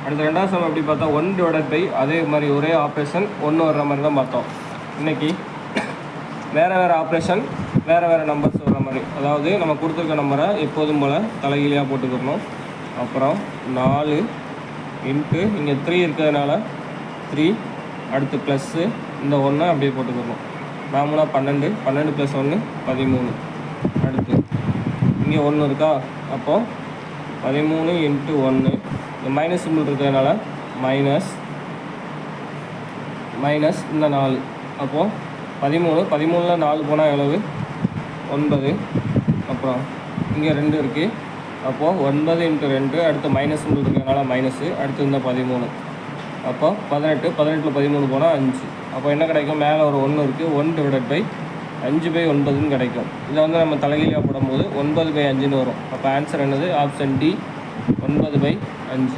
அடுத்து ரெண்டாவது சம் எப்படி பார்த்தா 1/, அதே மாதிரி ஒரே ஆப்ரேஷன் 1 வர்ற மாதிரி தான் பார்த்தோம். இன்றைக்கி வேறு ஆப்ரேஷன் வேறு நம்பர்ஸ் வர்ற மாதிரி, அதாவது நம்ம கொடுத்துருக்க நம்பரை எப்போதும் போல் தலைகீழியாக போட்டுக்கணும். அப்புறம் 4 இன்ட்டு இங்கே 3 இருக்கிறதுனால 3, அடுத்து ப்ளஸ்ஸு இந்த 1 அப்படியே போட்டுக்கணும். நாமளாக 12 + 1 13. அடுத்து இங்கே 1 இருக்கா, அப்போது 13 × 1, இந்த மைனஸ் சிம்பிள் இருக்கிறதுனால மைனஸ் இந்த 4. அப்போது 13ல் 4 போனால் எவ்வளவு? 9. அப்புறம் இங்கே 2 இருக்குது, அப்போது 9 × 2, அடுத்து மைனஸ் சிம்பிள் இருக்கிறதுனால மைனஸு, அடுத்து இந்த 13. அப்போ 18ல் 13 போனால் 5. அப்போ என்ன கிடைக்கும்? மேலே ஒரு 1 இருக்குது, 1/5/9 கிடைக்கும். இதை வந்து நம்ம தலைகீழியாக போடும்போது 9/5 வரும். அப்போ ஆன்சர் என்னது? Option D, 9/5.